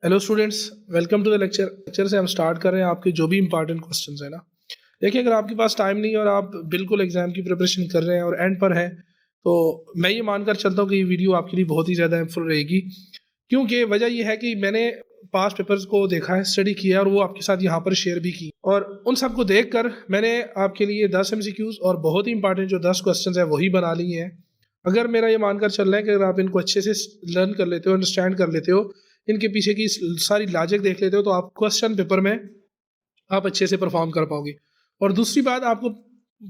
Hello students, welcome to the lecture से हम start कर रहे हैं आपके जो भी इंपॉर्टेंट क्वेश्चंस है ना। देखिए, अगर आपके पास टाइम नहीं है और आप बिल्कुल एग्जाम की प्रिपरेशन कर रहे हैं और एंड पर हैं, तो मैं ये मानकर चलता हूँ कि ये वीडियो आपके लिए बहुत ही ज़्यादा हेल्पफुल रहेगी। क्योंकि वजह ये है कि मैंने पास्ट पेपर्स को देखा है, स्टडी किया और वो आपके साथ यहाँ पर शेयर भी की, और उन सबको देख कर मैंने आपके लिए 10 MCQs और बहुत ही इंपॉर्टेंट जो 10 क्वेश्चन है वही बना लिए हैं। अगर मेरा ये मानकर चल रहा है कि अगर आप इनको अच्छे से लर्न कर लेते हो, अंडरस्टैंड कर लेते हो, इनके पीछे की सारी लॉजिक देख लेते हो, तो आप क्वेश्चन पेपर में आप अच्छे से परफॉर्म कर पाओगे। और दूसरी बात, आपको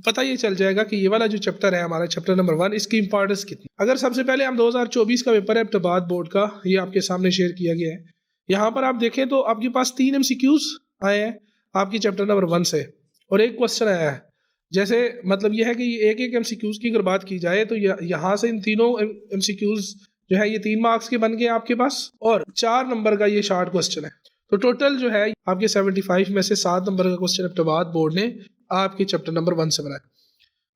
पता ये चल जाएगा कि ये वाला जो चैप्टर है हमारा चैप्टर नंबर 1, इसकी इंपॉर्टेंस कितनी। अगर सबसे पहले हम 2024 का पेपर है अहमदाबाद बोर्ड का, ये आपके सामने शेयर किया गया है। यहाँ पर आप देखें तो आपके पास 3 MCQs आए हैं आपकी चैप्टर नंबर 1 से, और एक क्वेश्चन आया है। जैसे मतलब ये है कि एक एक MCQs की अगर बात की जाए तो यहाँ से इन तीनों MCQs जो है ये 3 मार्क्स के बन गए आपके पास, और 4 नंबर का ये शॉर्ट क्वेश्चन है। तो टोटल जो है आपके 75 में से 7 नंबर का क्वेश्चन अहमदाबाद बोर्ड ने आपके चैप्टर नंबर 1 से बनाया।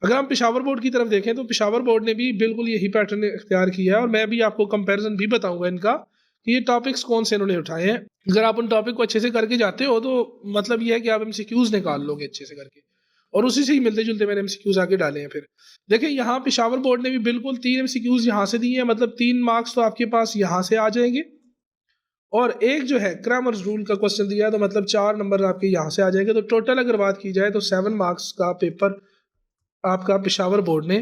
अगर हम पेशावर बोर्ड की तरफ देखें तो पेशावर बोर्ड ने भी बिल्कुल यही पैटर्न इख्तियार किया है, और मैं भी आपको कंपैरिजन भी बताऊंगा इनका कि ये टॉपिक्स कौन से इन्होंने उठाए हैं। अगर आप उन टॉपिक को अच्छे से करके जाते हो तो मतलब ये है कि आप MCQs निकाल लोगे अच्छे से करके, और उसी से ही मिलते जुलते मैंने MCQs आगे डाले हैं। फिर देखिए, यहाँ पेशावर बोर्ड ने भी बिल्कुल 3 MCQs यहाँ से दिए हैं, मतलब 3 मार्क्स तो आपके पास यहाँ से आ जाएंगे, और एक जो है ग्रामर्स रूल का क्वेश्चन दिया है, तो मतलब 4 नंबर आपके यहाँ से आ जाएंगे। तो टोटल अगर बात की जाए तो 7 मार्क्स का पेपर आपका पेशावर बोर्ड ने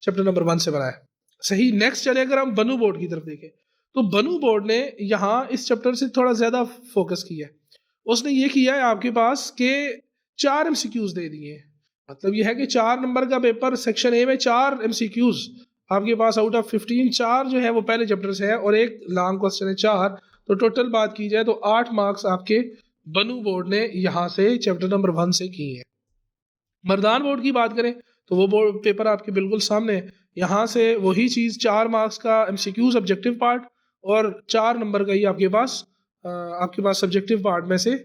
चैप्टर नंबर 1 से बनाया। सही, नेक्स्ट चले अगर हम बनू बोर्ड की तरफ देखें तो बनू बोर्ड ने यहाँ इस चैप्टर से थोड़ा ज़्यादा फोकस किया है। उसने ये किया है आपके पास के 4 MCQs दे दिए हैं। मतलब ये है कि 4 नंबर का पेपर सेक्शन ए में 4 MCQs आपके पास आउट ऑफ 15, 4 जो है वो पहले चैप्टर से है और एक लॉन्ग क्वेश्चन है 4। तो टोटल बात की जाए तो 8 मार्क्स आपके बनू बोर्ड ने यहाँ से चैप्टर नंबर 1 से किए हैं। मर्दान बोर्ड की बात करें तो वो बोर्ड पेपर आपके बिल्कुल सामने है। यहाँ से वही चीज़ 4 मार्क्स का MCQs ऑब्जेक्टिव पार्ट और 4 नंबर का ही आपके पास सब्जेक्टिव पार्ट में से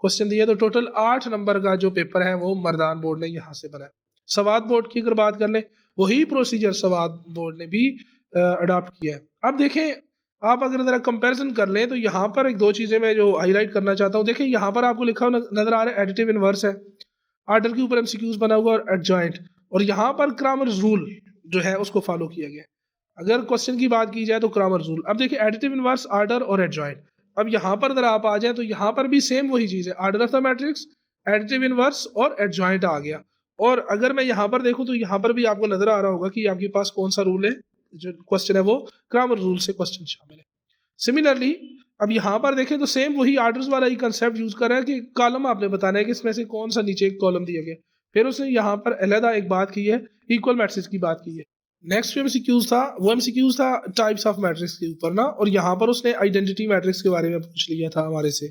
क्वेश्चन दिया। तो टोटल 8 नंबर का जो पेपर है वो मर्दान बोर्ड ने यहाँ से बनाया। सवाद बोर्ड की अगर बात कर लें, वही प्रोसीजर सवाद बोर्ड ने भी अडॉप्ट किया है। अब देखें, आप अगर ज़रा कंपैरिजन कर लें तो यहाँ पर एक दो चीज़ें मैं जो हाईलाइट करना चाहता हूँ। देखें, यहाँ पर आपको लिखा हुआ नजर आ रहा है एडिटिव इनवर्स है, आर्डर के ऊपर MCQs बना हुआ और एडजॉइंट, और यहाँ पर ग्रामर्स रूल जो है उसको फॉलो किया गया। अगर क्वेश्चन की बात की जाए तो ग्रामर्स रूल, अब देखिए एडिटिव इनवर्स, आर्डर और एडजॉइंट। अब यहाँ पर अगर आप आ जाए तो यहाँ पर भी सेम वही चीज़ है, order of the matrix, additive inverse और एडजॉइंट आ गया। और अगर मैं यहाँ पर देखूँ तो यहाँ पर भी आपको नजर आ रहा होगा कि आपके पास कौन सा रूल है, जो क्वेश्चन है वो ग्रामर रूल से क्वेश्चन शामिल है। सिमिलरली अब यहाँ पर देखें तो सेम वही आर्डर्स वाला ही कंसेप्ट यूज कर रहा है कि कॉलम आपने बताना है कि इसमें से कौन सा नीचे एक कॉलम दिया गया। फिर उसने यहाँ पर अलहदा एक बात की है, इक्वल मैट्रिक्स की बात की है। नेक्स्ट MCQs था, वो MCQs था टाइप्स ऑफ मैट्रिक्स के ऊपर ना, और यहाँ पर उसने आइडेंटिटी मैट्रिक्स के बारे में पूछ लिया था हमारे से।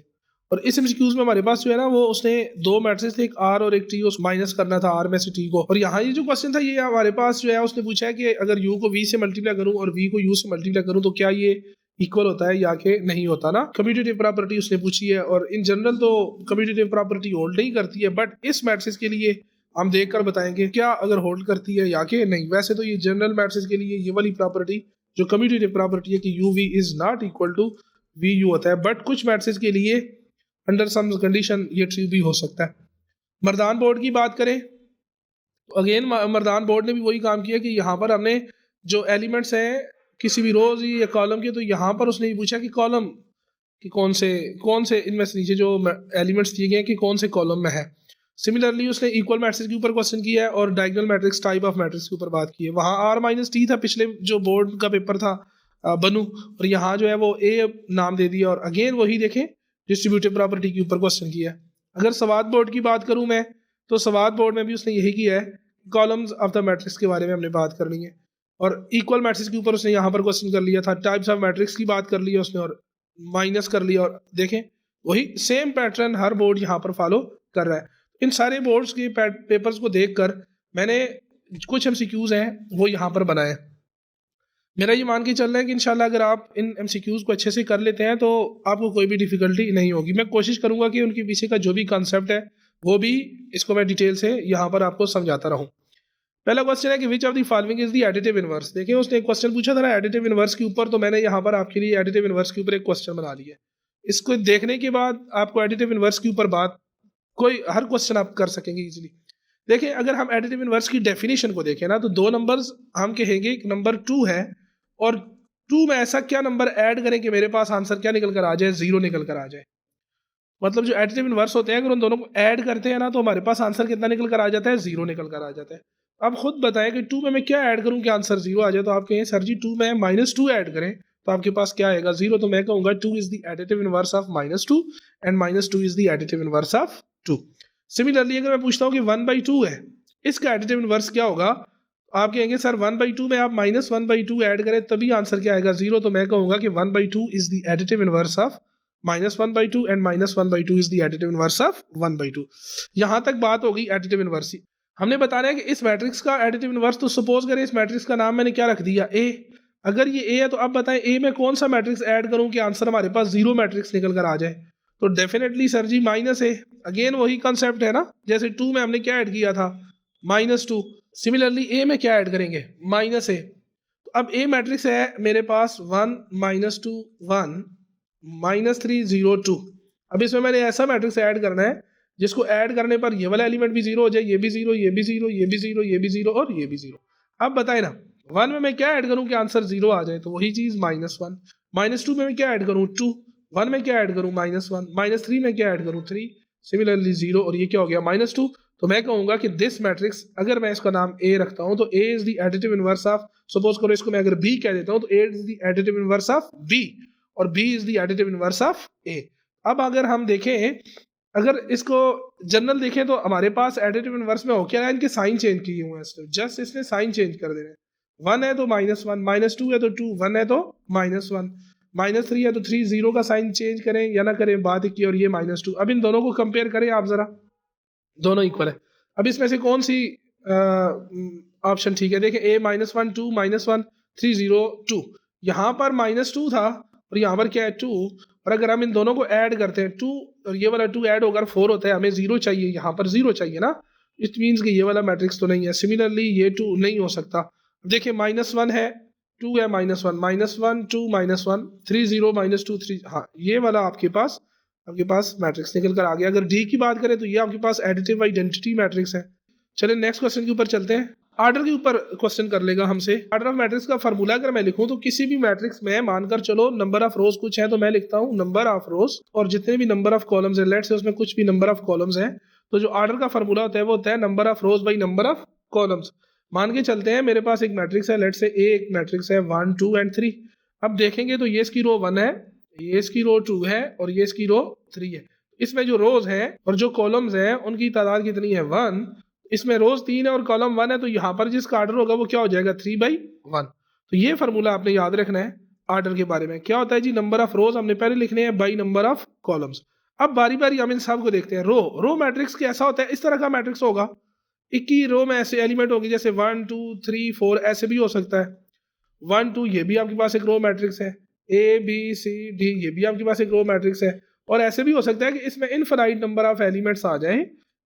और इस MCQs में हमारे पास जो है ना, वो उसने 2 मैट्रिक्स थे, एक R और एक T, उस माइनस करना था R में से T को। और यहाँ ये जो क्वेश्चन था ये हमारे पास जो है उसने पूछा है कि अगर U को V से मल्टीप्लाई करूँ और V को U से मल्टीप्लाई करूँ तो क्या ये इक्वल होता है या कि नहीं होता ना। कम्यूटेटिव प्रॉपर्टी उसने पूछी है, और इन जनरल तो कम्यूटेटिव प्रॉपर्टी होल्ड नहीं करती है, बट इस मैट्रिक्स के लिए हम देखकर बताएंगे क्या अगर होल्ड करती है या कि नहीं। वैसे तो ये जनरल मैट्रिक्स के लिए ये वाली प्रॉपर्टी जो कम्यूटेटिव प्रॉपर्टी है कि UV is not equal to VU होता है, बट कुछ मैट्रिक्स के लिए अंडर सम कंडीशन ये ट्रू भी हो सकता है। मर्दान बोर्ड की बात करें तो अगेन मर्दान बोर्ड ने भी वही काम किया कि यहाँ पर हमने जो एलिमेंट्स हैं किसी भी रोज या कॉलम के, तो यहाँ पर उसने ये पूछा कि कॉलम कि कौन से इनमें से नीचे जो एलिमेंट्स दिए गए हैं कि कौन से कॉलम में है। सिमिलरली उसने इक्वल मैट्रिक्स के ऊपर क्वेश्चन किया है और diagonal matrix type of matrix के ऊपर बात की है। वहाँ R-T था पिछले जो बोर्ड का पेपर था बनू, और यहाँ जो है वो A नाम दे दिया, और अगेन वही देखें डिस्ट्रीब्यूटिव प्रॉपर्टी के ऊपर क्वेश्चन किया है। अगर सवाद बोर्ड की बात करूँ मैं तो सवाद बोर्ड में भी उसने यही किया है, कॉलम्स ऑफ द मैट्रिक्स के बारे में हमने बात करनी है, और इक्वल मैट्रिक्स के ऊपर उसने यहाँ पर क्वेश्चन कर लिया था, टाइप्स ऑफ मैट्रिक्स की बात कर ली है उसने और माइनस कर लिया। और देखें वही सेम पैटर्न हर बोर्ड यहाँ पर फॉलो कर रहा है। इन सारे बोर्ड्स के पेपर्स को देखकर मैंने कुछ MCQs हैं वो यहाँ पर बनाए। मेरा ये मान के चल रहा है कि इंशाल्लाह अगर आप इन MCQs को अच्छे से कर लेते हैं तो आपको कोई भी डिफिकल्टी नहीं होगी। मैं कोशिश करूंगा कि उनके पीछे का जो भी कॉन्सेप्ट है वो भी इसको मैं डिटेल से यहाँ पर आपको समझाता रहूँ। पहला क्वेश्चन है कि विच of the following is the additive inverse. देखिए उसने एक क्वेश्चन पूछा था ना एडिटिव इनवर्स के ऊपर, तो मैंने यहाँ पर आपके लिए एडिटिव इनवर्स के ऊपर एक क्वेश्चन बना लिया है। इसको देखने के बाद आपको एडिटिव इनवर्स के ऊपर बात कोई हर क्वेश्चन आप कर सकेंगे इजीली। देखिए अगर हम एडिटिव इनवर्स की डेफिनेशन को देखें ना, तो दो नंबर्स हम कहेंगे, एक नंबर 2 है और 2 में ऐसा क्या नंबर ऐड करें कि मेरे पास आंसर क्या निकल कर आ जाए, 0 निकल कर आ जाए। मतलब जो एडिटिव इनवर्स होते हैं अगर उन दोनों को ऐड करते हैं ना, तो हमारे पास आंसर कितना निकल कर आ जाता है, 0 निकल कर आ जाता है। आप खुद बताएं कि 2 में मैं क्या ऐड करूं कि आंसर 0 आ जाए। तो आप कहें सर जी 2 में -2 ऐड करें तो आपके पास क्या आएगा, 0। तो मैं कहूंगा 2 is the additive inverse of -2 and -2 is the additive inverse of 2। Similarly अगर मैं पूछता हूँ कि 1/2 है, इसका एडिटिव इनवर्स क्या होगा, आप कहेंगे सर 1/2 में आप -1/2 ऐड करें तभी आंसर क्या आएगा, 0। तो मैं कहूंगा कि 1/2 is the additive inverse of -1/2 and -1/2 is the additive inverse of 1/2। यहां तक बात होगी एडिटिव इनवर्स की। हमने बताना है कि इस मैट्रिक्स का एडिटिव इनवर्स, तो सपोज करें इस मैट्रिक्स का नाम मैंने क्या रख दिया, ए। अगर ये ए है तो अब बताएं ए में कौन सा मैट्रिक्स ऐड करूं कि आंसर हमारे पास 0 मैट्रिक्स निकल कर आ जाए। तो definitely sir ji -a। Again वही कॉन्सेप्ट है ना, जैसे 2 में हमने क्या ऐड किया था, -2। सिमिलरली ए में क्या ऐड करेंगे, -a। तो अब ए मैट्रिक्स है मेरे पास 1 -2 1 -3 0 2। अब इसमें मैंने ऐसा मैट्रिक्स ऐड करना है जिसको ऐड करने पर ये वाला एलिमेंट भी 0 हो जाए, ये भी 0, ये भी 0, ये भी 0, ये भी 0 और ये भी 0। अब बताए ना 1 में मैं क्या ऐड करूं कि आंसर 0 आ जाए, तो वही चीज -1। -2 में मैं क्या ऐड करूं, 2। 1 में क्या ऐड करूं, -1। -3 में क्या ऐड करूं, 3। सिमिलरली 0 और ये क्या हो गया, -2। तो मैं कहूंगा कि दिस मैट्रिक्स, अगर मैं इसका नाम ए रखता हूं तो A is the additive inverse of, suppose करो इसको मैं अगर बी कह देता हूं तो A is the additive inverse of B और B is the additive inverse of A. अब अगर हम देखें, अगर इसको जनरल देखें तो हमारे पास एडिटिव इनवर्स में हो क्या है, इनके साइन चेंज किए हुए हैं, जस्ट इसने साइन चेंज कर देने। 1 है तो -1, -2 है तो 2, 1 है तो -1, -3 है तो 3, 0 का साइन चेंज करें या ना करें बात की, और ये -2। अब इन दोनों को कंपेयर करें आप जरा, दोनों इक्वल है। अब इसमें से कौन सी ऑप्शन ठीक है, देखें a -1 2 -1 3 0 2। यहाँ पर -2 था और यहाँ पर क्या है 2, और अगर हम इन दोनों को ऐड करते हैं 2 और ये वाला 2 ऐड होकर 4 होता है, हमें 0 चाहिए, यहाँ पर 0 चाहिए ना, इट मीन्स कि ये वाला मैट्रिक्स तो नहीं है। सिमिलरली ये 2 नहीं हो सकता। देखिए -1 है, 2 है, -1 -1 2 -1 3 0 -2 3, हाँ ये वाला आपके पास मैट्रिक्स निकल कर आ गया। अगर डी की बात करें तो ये आपके पास एडिटिव आइडेंटिटी मैट्रिक्स है। चलिए नेक्स्ट क्वेश्चन के ऊपर चलते हैं। आर्डर के ऊपर क्वेश्चन कर लेगा हमसे। आर्डर ऑफ मैट्रिक्स का फार्मूला अगर मैं लिखूं तो किसी भी मैट्रिक्स में मानकर चलो नंबर ऑफ रोज कुछ है तो मैं लिखता हूं नंबर ऑफ रोज, और जितने भी नंबर ऑफ कॉलम्स है, लेट्स से उसमें कुछ भी नंबर ऑफ कॉलम्स है, तो जो आर्डर का फार्मूला होता है वो होता है number of rows by number of columns. मान के चलते हैं मेरे पास एक मैट्रिक्स है, लेट्स से ए एक मैट्रिक्स है 1 2 एंड 3। अब देखेंगे तो ये इसकी रो 1 है, ये इसकी रो 2 है और ये इसकी रो 3 है। इसमें जो रोज हैं और जो कॉलम्स हैं उनकी तादाद कितनी है, 1। इसमें रोज 3 है और कॉलम 1 है, तो यहाँ पर जिसका आर्डर होगा वो क्या हो जाएगा, 3/1। तो ये फार्मूला आपने याद रखना है आर्डर के बारे में। क्या होता है जी, नंबर ऑफ रोज हमने पहले लिखने हैं बाई नंबर ऑफ कॉलम्स। अब बारी बारी हम इन सब को देखते हैं। रो मैट्रिक्स कैसा होता है, इस तरह का मैट्रिक्स होगा, एक ही रो में ऐसे एलिमेंट होंगे, जैसे 1 2 3 4 ऐसे भी हो सकता है। 1 2 ये भी आपके पास एक रो मैट्रिक्स है, ए बी सी डी ये भी आपके पास एक रो मैट्रिक्स है। और ऐसे भी हो सकता है कि इसमें इनफाइनाइट नंबर ऑफ एलिमेंट्स आ जाएं,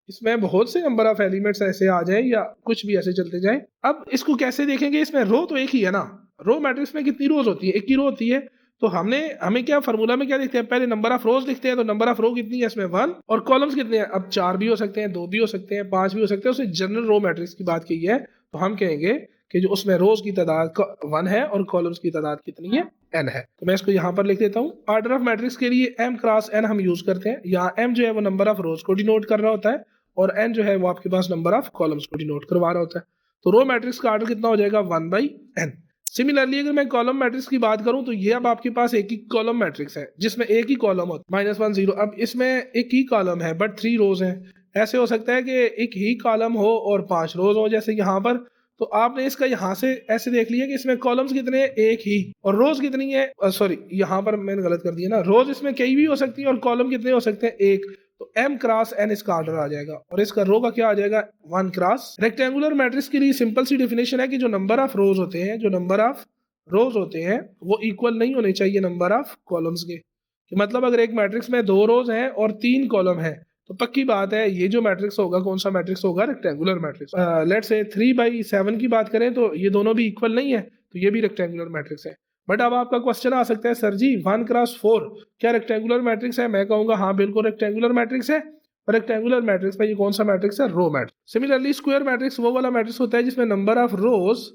इसमें बहुत से नंबर ऑफ एलिमेंट्स ऐसे आ जाएं या कुछ भी ऐसे चलते जाएं। अब इसको कैसे देखेंगे, इसमें रो तो एक ही है ना, रो मैट्रिक्स में कितनी रोज होती है, एक ही रो होती है। तो हमें क्या फार्मूला में क्या देखते हैं, पहले नंबर ऑफ रोज लिखते हैं, तो नंबर ऑफ रो कितनी है इसमें 1, और कॉलम्स कितने हैं, अब 4 भी हो सकते हैं, 2 भी हो सकते हैं, 5 भी हो सकते हैं। उसे जनरल रो मैट्रिक्स की बात की है, तो हम कहेंगे कि जो उसमें रोज की तादाद 1 है और कॉलम्स की तादाद कितनी है, n है। तो मैं इसको यहाँ पर लिख देता हूँ। आर्डर ऑफ मैट्रिक्स के लिए m क्रॉस n हम यूज करते हैं। यहाँ m जो है वो नंबर ऑफ रोज को डिनोट कर रहा होता है और n जो है वो आपके पास नंबर ऑफ कॉलम्स को डिनोट करवा रहा होता है। तो रो मैट्रिक्स का आर्डर कितना हो जाएगा, 1/n। सिमिलरली अगर मैं कॉलम मैट्रिक्स की बात करूं तो ये अब आपके पास एक ही कॉलम मैट्रिक्स है जिसमें एक ही कॉलम होता है, -1 0। अब इसमें एक ही कॉलम है बट 3 रोज हैं। ऐसे हो सकता है कि एक ही कॉलम हो और 5 रोज हो, जैसे यहाँ पर। तो आपने इसका यहाँ से ऐसे देख लिया कि इसमें कॉलम्स कितने हैं, एक ही, और रोज कितनी है, सॉरी यहाँ पर मैंने गलत कर दिया ना, रोज इसमें कई भी हो सकती है और कॉलम कितने हो सकते हैं, एक। तो m क्रॉस n इसका ऑर्डर आ जाएगा और इसका रो का क्या आ जाएगा, 1 क्रॉस। रेक्टेंगुलर मैट्रिक्स के लिए सिंपल सी डेफिनेशन है कि जो नंबर ऑफ रोज होते हैं, जो नंबर ऑफ रोज होते हैं वो इक्वल नहीं होने चाहिए नंबर ऑफ कॉलम्स के। कि मतलब अगर एक मैट्रिक्स में 2 रोज हैं और 3 कॉलम है तो पक्की बात है ये जो मैट्रिक्स होगा, कौन सा मैट्रिक्स होगा, रेक्टेंगुलर मैट्रिक्स। लेट्स से 3/7 की बात करें तो ये दोनों भी इक्वल नहीं है, तो ये भी रेक्टेंगुलर मैट्रिक्स है। बट अब आपका क्वेश्चन आ सकता है सर जी 1x4 क्या रेक्टेंगुलर मैट्रिक्स है? मैं कहूंगा हाँ बिल्कुल रेक्टेंगुलर मैट्रिक्स है। और रेक्टेंगुलर मैट्रिक्स में ये कौन सा मैट्रिक्स है? Row matrix. Similarly square matrix वो वाला मैट्रिक्स होता है जिसमें नंबर ऑफ रोज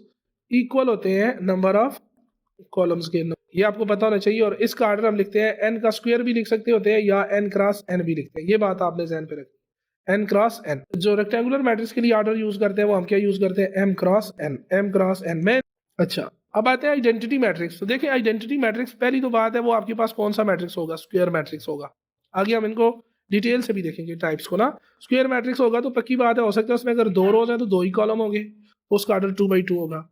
इक्वल होते हैं नंबर ऑफ कॉलम्स के। ये आपको पता होना चाहिए। और इसका ऑर्डर हम लिखते हैं n का स्क्वायर भी लिख सकते होते हैं या n क्रॉस n भी लिखते हैं। ये बात आपने ध्यान पे रखी, n क्रॉस n। जो रेक्टेंगुलर मैट्रिक्स के लिए ऑर्डर यूज करते हैं वो हम क्या यूज करते हैं? m cross n, m cross n में। अच्छा, अब आते हैं आइडेंटिटी मैट्रिक्स। तो देखिए आइडेंटिटी मैट्रिक्स पहली तो बात है वो आपके पास कौन सा मैट्रिक्स होगा? स्क्वायर मैट्रिक्स होगा। आगे हम इनको डिटेल से भी देखेंगे टाइप्स को ना। स्क्वायर मैट्रिक्स होगा तो पक्की बात है हो सकता है उसमें अगर 2 रोज है तो 2 ही कॉलम होंगे, तो उसका ऑर्डर 2x2 होगा।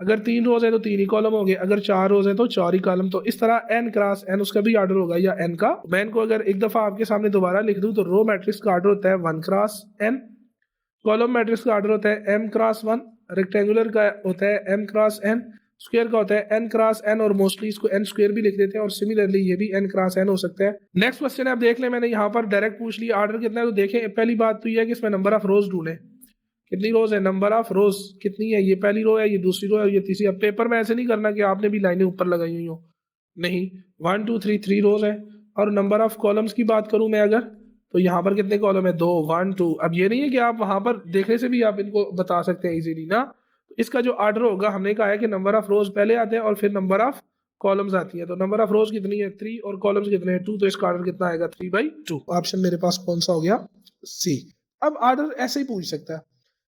अगर 3 रोज है तो 3 ही कॉलम होंगे, अगर 4 रोज है तो 4 ही कॉलम। तो इस तरह n क्रॉस n उसका भी ऑर्डर होगा या n का। मैं इनको अगर एक दफा आपके सामने दोबारा लिख दूं तो रो मैट्रिक्स का ऑर्डर होता है 1 क्रॉस n, कॉलम मैट्रिक्स का ऑर्डर होता है m क्रॉस 1, रेक्टेंगुलर का होता है m क्रॉस n, स्क्वायर का होता है n क्रॉस n और मोस्टली इसको n स्क्वायर भी लिख देते हैं। और सिमिलरली ये भी n क्रॉस n हो सकता है। नेक्स्ट क्वेश्चन है, आप देख लें मैंने यहाँ पर डायरेक्ट पूछ लिया ऑर्डर कितना है। तो देखें पहली बात तो ये है कि इसमें नंबर ऑफ रोज ढूंढे, कितनी रोज है, नंबर ऑफ रोज कितनी है, ये पहली रो है, ये दूसरी रो है, ये तीसरी। अब पेपर में ऐसे नहीं करना कि आपने भी लाइनें ऊपर लगाई हुई हो, नहीं। 1 2 3 3 रोज है। और नंबर ऑफ कॉलम्स की बात करूं मैं अगर, तो यहाँ पर कितने कॉलम है? 2 1 2। अब ये नहीं है कि आप वहां पर देखने से भी आप इनको बता सकते हैं इजीली ना। तो इसका जो ऑर्डर होगा हमने कहा है कि नंबर ऑफ रोज पहले आते हैं और फिर नंबर ऑफ कॉलम्स आती है। तो नंबर ऑफ रोज कितनी है? 3 और कॉलम्स कितने हैं? 2। तो इसका ऑर्डर कितना आएगा? 3/2। ऑप्शन मेरे पास कौन सा हो गया? सी। अब ऑर्डर ऐसे ही पूछ सकता है,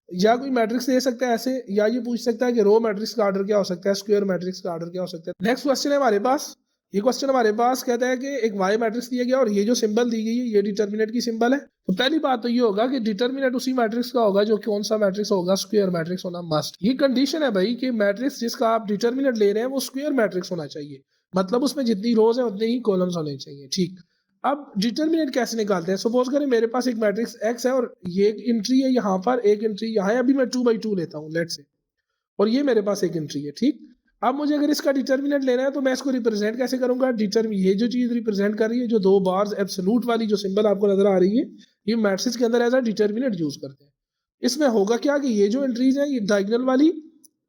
या कोई मैट्रिक्स दे सकता है ऐसे, या ये पूछ सकता है कि रो मैट्रिक्स का ऑर्डर क्या हो सकता है, स्क्वायर मैट्रिक्स का ऑर्डर क्या हो सकता है। नेक्स्ट क्वेश्चन है हमारे पास, ये क्वेश्चन हमारे पास कहता है कि एक वाई मैट्रिक्स दिया गया और ये जो सिंबल दी गई है ये डिटर्मिनेंट की सिंबल है। तो पहली बात तो ये होगा कि डिटर्मिनेंट उसी मैट्रिक्स का होगा जो कौन सा मैट्रिक्स होगा? स्क्वायर मैट्रिक्स होना मस्ट। ये कंडीशन है भाई कि मैट्रिक्स जिसका आप डिटर्मिनेंट ले रहे हैं वो स्क्वायर मैट्रिक्स होना चाहिए, मतलब उसमें जितनी रोज है उतने ही कॉलम्स होने चाहिए। ठीक, अब डिटर्मिनेंट कैसे निकालते हैं? सपोज करें मेरे पास एक मैट्रिक्स x है और ये एक एंट्री है यहाँ पर, एक एंट्री यहाँ है। अभी मैं 2/2 लेता हूँ लेट से, और ये मेरे पास एक एंट्री है। ठीक, अब मुझे अगर इसका डिटर्मिनेंट लेना है तो मैं इसको रिप्रेजेंट कैसे करूंगा? ये जो चीज रिप्रेजेंट कर रही है, जो 2 बार्स एब्सोल्यूट वाली जो सिंबल आपको नजर आ रही है, ये मैट्रिक्स के अंदर एज अ डिटर्मिनेंट यूज करते हैं। इसमें होगा क्या कि ये जो एंट्रीज है, ये डायगोनल वाली,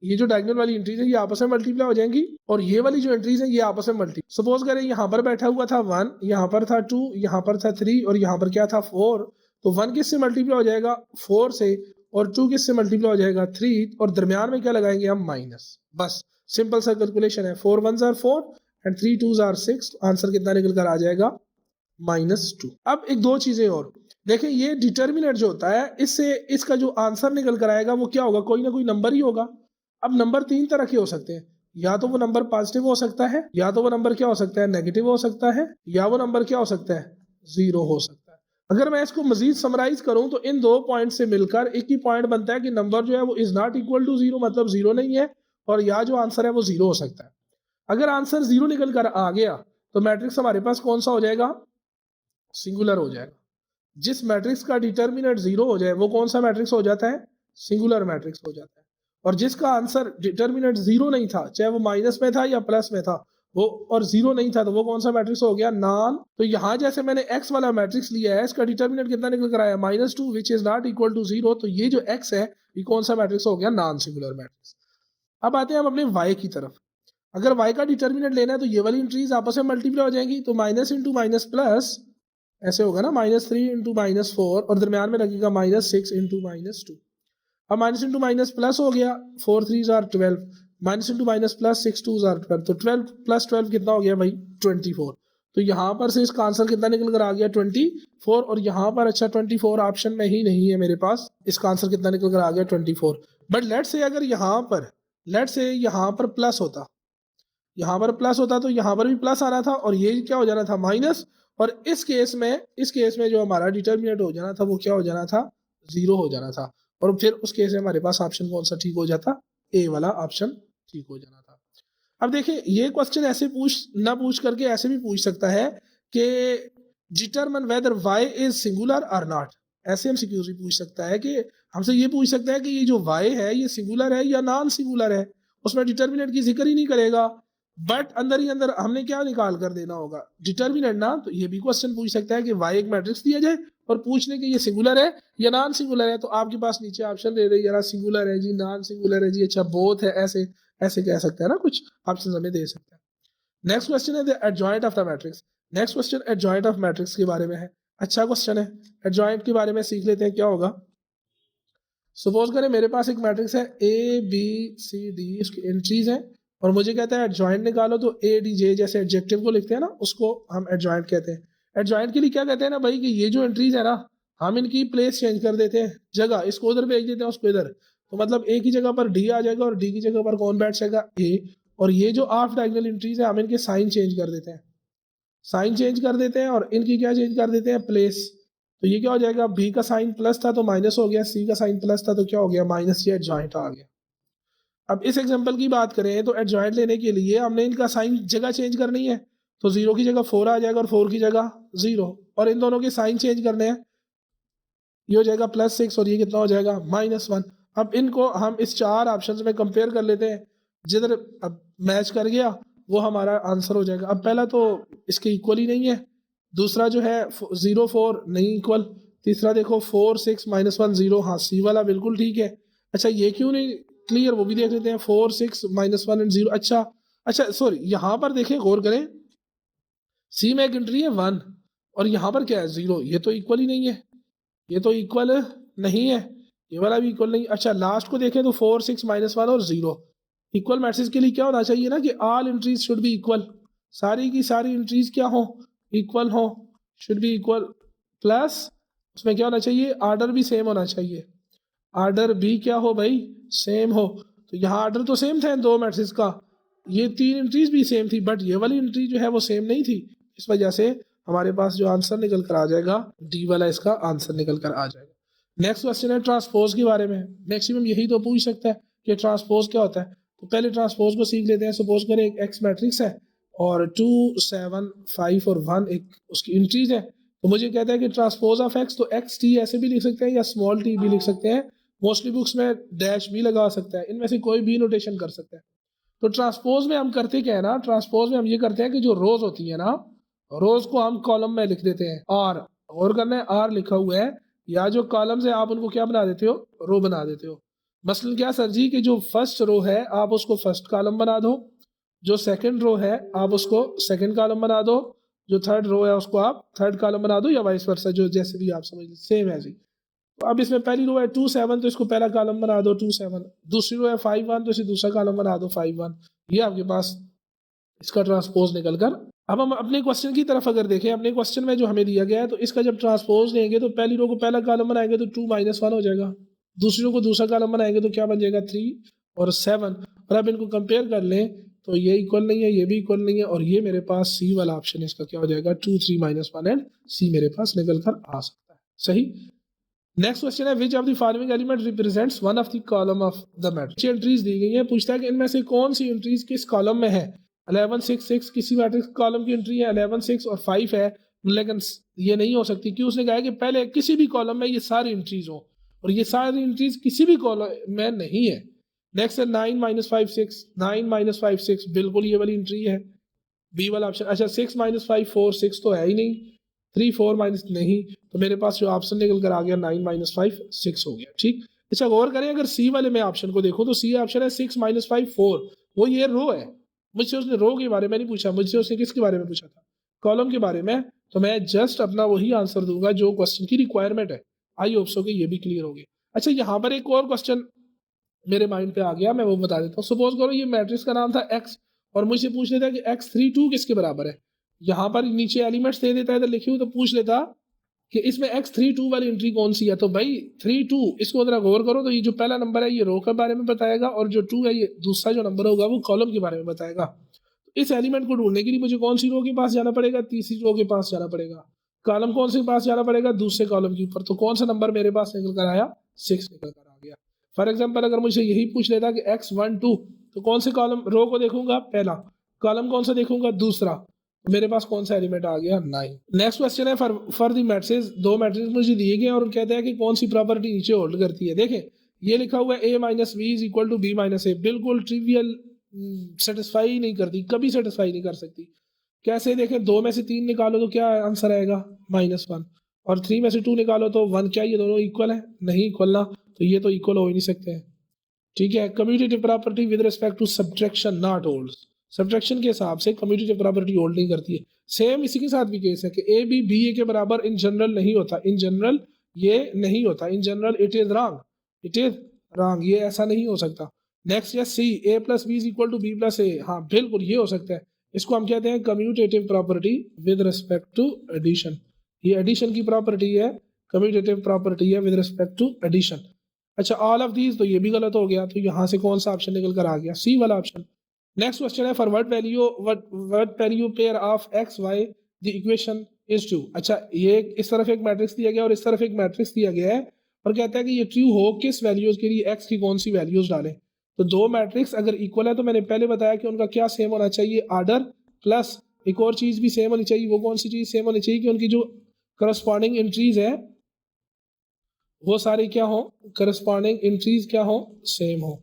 ये जो डायगोनल वाली एंट्रीज है ये आपस में मल्टीप्लाई हो जाएंगी, और ये वाली जो एंट्रीज है ये आपस में मल्टी। सपोज करें यहाँ पर बैठा हुआ था 1, यहाँ पर था 2, यहाँ पर था 3 और यहाँ पर क्या था 4। तो 1 किससे मल्टीप्लाई हो जाएगा? 4 से। और 2 किससे मल्टीप्लाई हो जाएगा? 3। और दरमियान में क्या लगाएंगे हम? माइनस। बस सिंपल सा कैलकुलेशन है। 4 1s are 4 and 3 2s are 6। Answer कितना निकल कर आ जाएगा? -2। अब एक दो चीजें और देखिए, ये डिटर्मिनेंट जो होता है इससे इसका जो आंसर निकल कर आएगा वो क्या होगा? कोई ना कोई नंबर ही होगा। अब नंबर 3 तरह के हो सकते हैं, या तो वो नंबर पॉजिटिव हो सकता है, या तो वो नंबर क्या हो सकता है? नेगेटिव हो सकता है, या वो नंबर क्या हो सकता है? 0 हो सकता है। अगर मैं इसको मजीद समराइज करूं तो इन 2 पॉइंट से मिलकर एक ही पॉइंट बनता है कि नंबर जो है वो इज नॉट इक्वल टू 0, मतलब 0 नहीं है, और या जो आंसर है वो 0 हो सकता है। अगर आंसर 0 निकल कर आ गया तो मैट्रिक्स हमारे पास कौन सा हो जाएगा? सिंगुलर हो जाएगा। जिस मैट्रिक्स का डिटर्मिनेंट 0 हो जाए वो कौन सा मैट्रिक्स हो जाता है? सिंगुलर मैट्रिक्स हो जाता है। और जिसका आंसर डिटर्मिनेंट 0 नहीं था, चाहे वो माइनस में था या प्लस में था, वो और 0 नहीं था, तो वो कौन सा मैट्रिक्स हो गया? नॉन। तो यहाँ जैसे मैंने x वाला मैट्रिक्स लिया है, इसका डिटर्मिनेंट कितना निकल कर आया? -2 which is not equal to 0। तो ये जो x है ये कौन सा मैट्रिक्स हो गया? Non singular matrix. अब आते हैं हम अपने y की तरफ। अगर y का डिटर्मिनेंट लेना है तो ये वाली एंट्रीज आपस में मल्टीप्लाई हो जाएंगी, तो माइनस इंटू माइनस प्लस ऐसे होगा ना, -3 इंटू -4 और दरमियान में लगेगा -6 इंटू -2। अब माइनस इंटू माइनस प्लस हो गया, 4 3s are 12, minus into minus plus 6 2s are 12। तो 12 प्लस 12 कितना हो गया भाई? 24। तो यहाँ पर से इसका आंसर कितना निकल कर आ गया? 24। और यहाँ पर अच्छा 24 ऑप्शन में ही नहीं है मेरे पास, इसका आंसर कितना निकल कर आ गया? 24। बट लेट से अगर यहाँ पर प्लस होता, यहाँ पर प्लस होता तो यहाँ पर भी प्लस आना था और ये क्या हो जाना था? माइनस। और इस केस में जो हमारा डिटर्मिनेंट हो जाना था वो क्या हो जाना था? 0 हो जाना था। और फिर उस केस में हमारे पास ऑप्शन कौन सा ठीक हो जाता? ए वाला ऑप्शन ठीक हो जाना था। अब देखिए, ये क्वेश्चन ऐसे पूछ करके ऐसे भी पूछ सकता है कि determine whether Y is singular और नॉट। ऐसे एमसीक्यूज भी पूछ सकता है कि हमसे ये पूछ सकता है कि ये जो वाई है ये सिंगुलर है या नॉन सिंगुलर है। उसमें डिटर्मिनेंट की जिक्र ही नहीं करेगा, बट अंदर ही अंदर हमने क्या निकाल कर देना होगा? डिटर्मिनेंट ना। तो ये भी क्वेश्चन पूछ सकता है कि वाई एक मैट्रिक्स दिया जाए और पूछने के ये सिंगुलर है या नॉन सिंगुलर है। तो आपके पास नीचे ऑप्शन दे रही है, सिंगुलर है जी, नॉन सिंगुलर है जी, अच्छा बोथ है, ऐसे ऐसे कह सकते हैं ना, कुछ ऑप्शन हमें दे सकते हैं। नेक्स्ट क्वेश्चन है the adjoint of the matrix. Next question adjoint of matrix के बारे में है। अच्छा क्वेश्चन है, एडजॉइंट के बारे में सीख लेते हैं क्या होगा। सपोज करें मेरे पास एक मैट्रिक्स है ए बी सी डी, इसकी एंट्रीज हैं और मुझे कहता है एडजॉइंट निकालो, तो ए डी जे जैसे एडजेक्टिव को लिखते हैं ना, उसको हम एडजॉइंट कहते हैं। एडजॉइंट के लिए क्या कहते हैं ना भाई, कि ये जो एंट्रीज है ना, हम इनकी प्लेस चेंज कर देते हैं, जगह, इसको उधर भेज देते हैं उसको इधर, तो मतलब ए की जगह पर डी आ जाएगा और डी की जगह पर कौन बैठ जाएगा, ए। और ये जो ऑफ डायगोनल एंट्रीज है हम इनके साइन चेंज कर देते हैं, साइन चेंज कर देते हैं और इनकी क्या चेंज कर देते हैं, प्लेस। तो ये क्या हो जाएगा, बी का साइन प्लस था तो माइनस हो गया, सी का साइन प्लस था तो क्या हो गया, माइनस, ये एडजॉइंट आ गया। अब इस एग्जांपल की बात करें तो एडजॉइंट लेने के लिए हमने इनका साइन जगह चेंज करनी है, तो 0 की जगह 4 आ जाएगा और 4 की जगह 0, और इन दोनों के साइन चेंज करने हैं, ये हो जाएगा +6 और ये कितना हो जाएगा, -1। अब इनको हम इस 4 ऑप्शंस में कंपेयर कर लेते हैं, जिधर अब मैच कर गया वो हमारा आंसर हो जाएगा। अब पहला तो इसके इक्वल ही नहीं है, दूसरा जो है 0 4 नहीं इक्वल, तीसरा देखो 4 6 -1 0, हाँ सी वाला बिल्कुल ठीक है। अच्छा ये क्यों नहीं क्लियर, वो भी देख लेते हैं, 4 6 -1 एंड 0। अच्छा सॉरी, यहाँ पर देखें, गौर करें, सी में एक एंट्री है 1 और यहाँ पर क्या है 0, ये तो इक्वल ही नहीं है, ये तो इक्वल नहीं है, ये वाला भी इक्वल नहीं। अच्छा लास्ट को देखें तो 4 6 -1 और 0, इक्वल मैट्रिक्स के लिए क्या होना चाहिए ना, कि all entries should be equal, सारी की सारी एंट्रीज क्या हो, इक्वल हो, शुड बी इक्वल, प्लस उसमें क्या होना चाहिए, आर्डर भी सेम होना चाहिए, आर्डर भी क्या हो भाई, सेम हो। तो यहाँ आर्डर तो सेम था इन दो मैट्रिक्स का, ये 3 एंट्रीज भी सेम थी, बट ये वाली एंट्री जो है वो सेम नहीं थी, इस वजह से हमारे पास जो आंसर निकल कर आ जाएगा, डी वाला इसका आंसर निकल कर आ जाएगा। नेक्स्ट क्वेश्चन है ट्रांसपोज के बारे में, मैक्सिमम यही तो पूछ सकता है कि ट्रांसपोज क्या होता है। तो पहले ट्रांसपोज को सीख लेते हैं। सपोज करें एक एक्स मैट्रिक्स है और 2 7 5 और 1 एक उसकी एंट्रीज है, तो मुझे कहता है कि ट्रांसपोज ऑफ एक्स, तो एक्स टी ऐसे भी लिख सकते हैं या स्मॉल टी भी लिख सकते हैं, मोस्टली बुक्स में डैश भी लगा सकता है, इनमें से कोई भी नोटेशन कर सकता है। तो ट्रांसपोज में हम करते क्या है ना, ट्रांसपोज में हम ये करते हैं कि जो रोज होती है ना, रोज को हम कॉलम में लिख देते हैं आर, और करना है आर लिखा हुआ है, या जो कॉलम्स है आप उनको क्या बना देते हो, रो बना देते हो। मसलन क्या सर जी, कि जो फर्स्ट रो है आप उसको फर्स्ट कॉलम बना दो, जो सेकंड रो है आप उसको सेकंड कॉलम बना दो, जो थर्ड रो है उसको आप थर्ड कॉलम बना दो, या वाइस वर्सा, जो जैसे भी आप समझ लीजिए, सेम है जी। तो अब इसमें पहली रो है 2 7, तो इसको पहला कॉलम बना दो 2 7, दूसरी रो है 5 1, तो इसे दूसरा कॉलम बना दो 5 1, ये आपके पास इसका ट्रांसपोज निकल कर। अब हम अपने क्वेश्चन की तरफ अगर देखें, अपने क्वेश्चन में जो हमें दिया गया है, तो इसका जब ट्रांसपोज लेंगे तो पहली रो को पहला कॉलम बनाएंगे तो 2 -1 हो जाएगा, दूसरी रो को दूसरा कॉलम बनाएंगे तो क्या बन जाएगा 3 और 7, और अब इनको कंपेयर कर लें तो ये इक्वल नहीं है, ये भी इक्वल नहीं है, और ये मेरे पास सी वाला ऑप्शन है, इसका क्या हो जाएगा 2 3 -1 एंड सी मेरे पास निकल कर आ सकता है। सही। नेक्स्ट क्वेश्चन है which of the following element represents one of the column of the matrix. Entries दी गई है, पूछता है कि इनमें से कौन सी एंट्रीज किस कॉलम में है। 11 6 6 किसी मैट्रिक्स कॉलम की एंट्री है, 11 6 और 5 है, लेकिन ये नहीं हो सकती क्यों, उसने कहा है कि पहले किसी भी कॉलम में ये सारी एंट्रीज हो, और ये सारी एंट्रीज किसी भी कॉलम में नहीं है। नेक्स्ट है 9 -5 6, 9 -5 6 बिल्कुल ये वाली एंट्री है, बी वाला ऑप्शन। अच्छा 6 -5 4, 6 तो है ही नहीं, 3 4 माइनस नहीं, तो मेरे पास जो ऑप्शन निकल कर आ गया 9 -5 6 हो गया। ठीक। अच्छा गौर करें, अगर सी वाले में ऑप्शन को देखो तो सी ऑप्शन है 6 -5 4, वो ये रो है, मुझसे उसने रो के बारे में नहीं पूछा, मुझसे उसने किसके बारे में पूछा था, कॉलम के बारे में, तो मैं जस्ट अपना वही आंसर दूंगा जो क्वेश्चन की रिक्वायरमेंट है। आई होप सो कि ये भी क्लियर हो गया। अच्छा यहाँ पर एक और क्वेश्चन मेरे माइंड पे आ गया, मैं वो बता देता हूँ। सपोज करो ये मैट्रिक्स का नाम था एक्स, और मुझसे पूछ लेता है कि x3 2 किसके बराबर है। यहाँ पर नीचे एलिमेंट्स दे देता है तो लिखी हुई, तो पूछ लेता कि इसमें x3 2 वाली एंट्री कौन सी है, तो भाई 3 2, इसको जरा गौर करो, तो ये जो पहला नंबर है ये रो के बारे में बताएगा, और जो 2 है ये दूसरा जो नंबर होगा वो कॉलम के बारे में बताएगा। तो इस एलिमेंट को ढूंढने के लिए मुझे कौन सी रो के पास जाना पड़ेगा, तीसरी रो के पास जाना पड़ेगा। कॉलम कौन से पास जाना पड़ेगा, दूसरे कॉलम के ऊपर। तो कौन सा नंबर मेरे पास निकल कर आया, 6 निकल कर आ गया। फॉर एग्जाम्पल अगर मुझे यही पूछ लेता कि x1 2, तो कौन से कॉलम रो को देखूंगा, पहला, कॉलम कौन सा देखूंगा, दूसरा, मेरे पास कौन सा एलिमेंट आ गया, 9। नेक्स्ट क्वेश्चन है फॉर द मैट्रिक्स, दो मैट्रिक्स मुझे दिए गए और कहते हैं कि कौन सी प्रॉपर्टी नीचे होल्ड करती है। देखें ये लिखा हुआ है a - b = b - a, बिल्कुल ट्रिवियल, सेटिस्फाई नहीं करती, कभी सेटिस्फाई नहीं कर सकती। कैसे, देखें 2 में से 3 निकालो तो क्या आंसर आएगा, -1, और 3 में से 2 निकालो तो 1, क्या ये दोनों इक्वल है, नहीं इक्वल ना, तो ये तो इक्वल हो ही नहीं सकते हैं। ठीक है। Commutative property with respect to subtraction not holds, subtraction के हिसाब से कम्यूटेटिव प्रॉपर्टी होल्ड नहीं करती है। सेम इसी के साथ भी केस है कि ए बी बी ए के बराबर इन जनरल नहीं होता, इन जनरल ये नहीं होता, in general it is wrong, it is wrong, ये ऐसा नहीं हो सकता। नेक्स्ट है C, A plus B is equal to B plus A, हाँ बिल्कुल ये हो सकता है। इसको हम कहते हैं commutative property with respect to addition, ये एडिशन की प्रॉपर्टी है, कम्यूटेटिव प्रॉपर्टी है विद रिस्पेक्ट टू एडिशन। अच्छा ऑल ऑफ दीज, तो ये भी गलत हो गया, तो यहाँ से कौन सा ऑप्शन निकल कर आ गया, सी वाला ऑप्शन। नेक्स्ट क्वेश्चन है for what value pair of x why the equation is true. अच्छा ये इस तरफ एक मैट्रिक्स दिया गया और इस तरफ एक मैट्रिक्स दिया गया है और कहता है कि ये ट्रू हो किस वैल्यूज के लिए एक्स की कौन सी वैल्यूज डालें। तो दो मैट्रिक्स अगर इक्वल है तो मैंने पहले बताया कि उनका क्या सेम होना चाहिए, आर्डर, प्लस एक और चीज भी सेम होनी चाहिए, वो कौन सी चीज सेम होनी चाहिए कि उनकी जो करस्पॉन्डिंग एंट्रीज है वो सारी क्या हो, करस्पॉन्डिंग एंट्रीज क्या हो, सेम हो,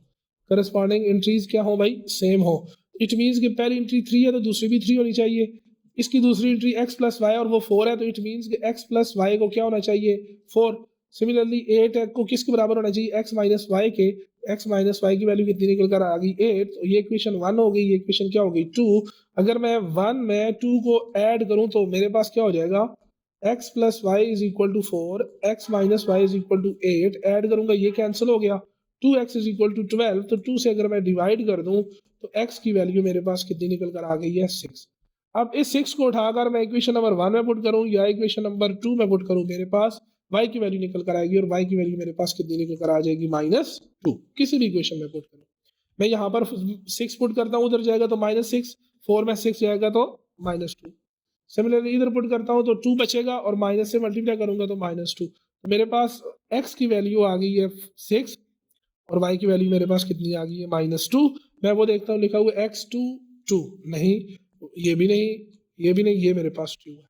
करस्पॉन्डिंग एंट्रीज क्या हो भाई, सेम हो। इट मीन्स कि पहली एंट्री 3 है तो दूसरी भी 3 होनी चाहिए, इसकी दूसरी एंट्री x प्लस वाई और वो 4 है तो इट मीन्स कि x प्लस वाई को क्या होना चाहिए, 4। सिमिलरली 8 को किसके बराबर होना चाहिए, x माइनस वाई के, x माइनस वाई की वैल्यू कितनी निकल कर आ गई 8, तो ये इक्वेशन 1 हो गई, ये इक्वेशन क्या हो गई 2। अगर मैं 1 में 2 को ऐड करूं तो मेरे पास क्या हो जाएगा, x plus Y is equal to 4, x minus Y is equal to 8, add करूंगा ये कैंसिल हो गया, 2x इज इक्वल टू 12, तो 2 से अगर मैं डिवाइड कर दूं तो x की वैल्यू मेरे पास कितनी निकल कर आ गई है 6। अब इस 6 को उठाकर मैं इक्वेशन नंबर 1 में पुट करूं या इक्वेशन नंबर 2 में पुट करूं, मेरे पास y की वैल्यू निकल कर आएगी और y की वैल्यू मेरे पास कितनी निकल कर आ जाएगी -2, किसी भी इक्वेशन में पुट करूं। मैं यहाँ पर 6 पुट करता हूँ, उधर जाएगा तो -6, 4 में 6 जाएगा तो -2, सिमिलरली इधर पुट करता हूँ तो 2 बचेगा और माइनस से मल्टीप्लाई करूंगा तो -2, तो मेरे पास x की वैल्यू आ गई है 6 और y की वैल्यू मेरे पास कितनी आ गई है -2। मैं वो देखता हूँ लिखा हुआ x2 2, नहीं ये भी नहीं, ये भी नहीं, ये मेरे पास 2 है।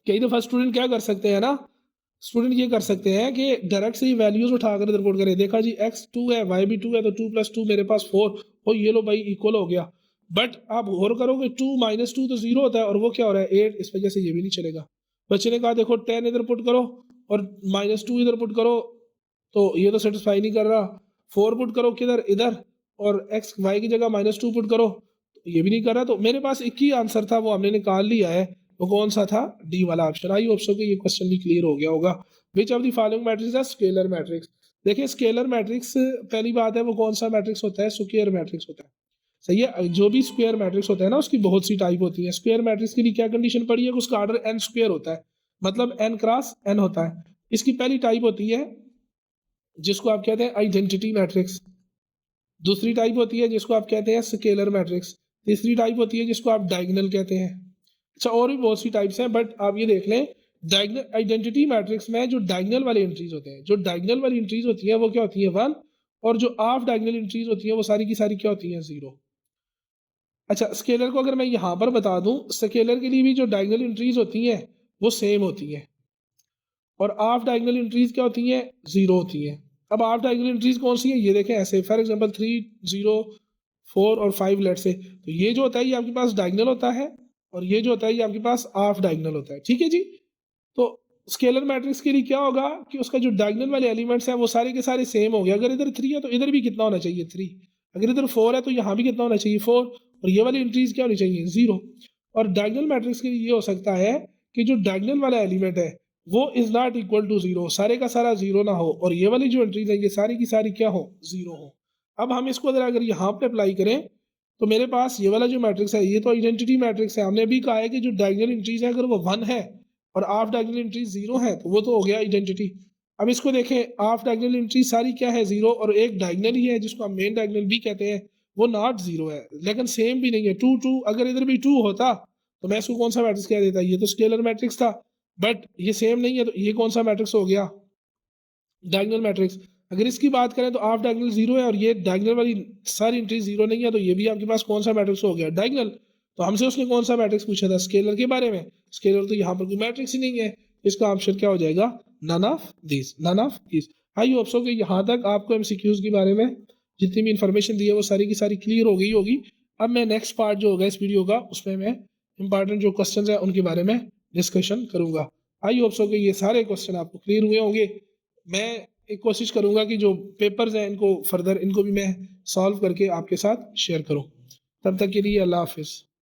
कई दफा स्टूडेंट क्या कर सकते हैं ना, स्टूडेंट ये कर सकते हैं कि डायरेक्ट से ही वैल्यूज उठाकर इधर पुट करें, देखा जी x2 है y भी 2 है तो 2 प्लस 2 मेरे पास 4, और ये लो भाई इक्वल हो गया। बट आप गौर करोगे 2 माइनस 2 तो 0 होता है और वो क्या हो रहा है 8, इस वजह से ये भी नहीं चलेगा। बच्चे ने कहा देखो 10 इधर पुट करो और -2 इधर पुट करो, तो ये तो सेटिस्फाई नहीं कर रहा। 4 पुट करो किधर, इधर, और x y की जगह -2 पुट करो, तो ये भी नहीं कर रहा। तो मेरे पास एक ही आंसर था, वो हमने निकाल लिया है, वो कौन सा था, डी वाला ऑप्शन। आई होप सो कि ये क्वेश्चन भी क्लियर हो गया होगा। विच ऑफ द फॉलोइंग मैट्रिक्स है स्केलर मैट्रिक्स। देखिए स्केलर मैट्रिक्स पहली बात है वो कौन सा मैट्रिक्स होता है, स्क्वायर मैट्रिक्स होता है, सही है। जो भी स्क्वायर मैट्रिक्स होता है ना उसकी बहुत सी टाइप होती है। स्क्वायर मैट्रिक्स के लिए क्या कंडीशन पड़ी है, उसका ऑर्डर n स्क्वायर होता है, मतलब n क्रॉस n होता है। इसकी पहली टाइप होती है जिसको आप कहते हैं आइडेंटिटी मैट्रिक्स, दूसरी टाइप होती है जिसको आप कहते हैं स्केलर मैट्रिक्स, तीसरी टाइप होती है जिसको आप डायगोनल कहते हैं। अच्छा और भी बहुत सी टाइप्स हैं, बट आप ये देख लें डायगोनल आइडेंटिटी मैट्रिक्स में जो डायगोनल वाले एंट्रीज होते हैं, जो डायगोनल वाली एंट्रीज होती है वो क्या होती है 1, और जो ऑफ डायगोनल एंट्रीज होती है वो सारी की सारी क्या होती है 0। अच्छा स्केलर को अगर मैं यहाँ पर बता दूं, स्केलर के लिए भी जो डायगोनल एंट्रीज होती हैं वो सेम होती हैं और ऑफ डायगोनल एंट्रीज क्या होती हैं 0 होती हैं। अब ऑफ डायगोनल एंट्रीज कौन सी है, ये देखें ऐसे, फॉर एग्जांपल 3 0 4 और 5 लेट से, तो ये जो होता है ये आपके पास डायगोनल होता है और ये जो होता है ये आपके पास ऑफ डायगोनल होता है, ठीक है जी। तो स्केलर मैट्रिक्स के लिए क्या होगा कि उसका जो डायगोनल वाले एलिमेंट्स हैं वो सारे के सारे सेम हो गए। अगर इधर 3 है तो इधर भी कितना होना चाहिए 3, अगर इधर 4 है तो यहाँ भी कितना होना चाहिए 4, और ये वाली एंट्रीज क्या होनी चाहिए 0। और डायगोनल मैट्रिक्स के लिए ये हो सकता है कि जो डायगोनल वाला एलिमेंट है वो इज नॉट इक्वल टू 0, सारे का सारा 0 ना हो, और ये वाली जो एंट्रीज है ये सारी की सारी क्या हो 0 हो। अब हम इसको अगर यहाँ पे अप्लाई करें तो मेरे पास ये वाला जो मैट्रिक्स है ये तो आइडेंटिटी मैट्रिक्स है। हमने भी कहा है कि जो डायगोनल एंट्रीज है अगर वो 1 है और ऑफ डायगोनल एंट्री 0 है तो वो तो हो गया आइडेंटिटी। अब इसको देखें ऑफ डायगोनल एंट्री सारी क्या है 0 और एक डायगोनल ही है जिसको हम मेन डायगोनल भी कहते हैं, वो नॉट 0 है लेकिन सेम भी नहीं है 2 2। अगर इधर भी 2 होता तो मैं इसको कौन सा मैट्रिक्स कह देता, ये तो स्केलर मैट्रिक्स था, बट ये सेम नहीं है तो ये कौन सा मैट्रिक्स हो गया डायगोनल मैट्रिक्स। अगर इसकी बात करें तो ऑफ डायगोनल 0 है और ये डायगोनल वाली सारी एंट्री 0 नहीं है तो ये भी आपके पास कौन सा मैट्रिक्स हो गया डायगोनल। तो हमसे उसने कौन सा मैट्रिक्स पूछा था स्केलर के बारे में, स्केलर तो यहाँ पर कोई मैट्रिक्स ही नहीं है, इसका ऑप्शन क्या हो जाएगा none of this, none of this. I hope so कि यहाँ तक आपको एमसीक्यूज के बारे में जितनी भी इंफॉर्मेशन दी है वो सारी की सारी क्लियर हो गई होगी। अब मैं नेक्स्ट पार्ट जो होगा इस वीडियो का उसमें मैं इंपॉर्टेंट जो क्वेश्चन है उनके बारे में डिस्कशन करूंगा। आई होप सो कि ये सारे क्वेश्चन आपको क्लियर हुए होंगे। मैं एक कोशिश करूंगा कि जो पेपर्स हैं इनको फर्दर इनको भी मैं सॉल्व करके आपके साथ शेयर करूं। तब तक के लिए अल्लाह हाफिज़।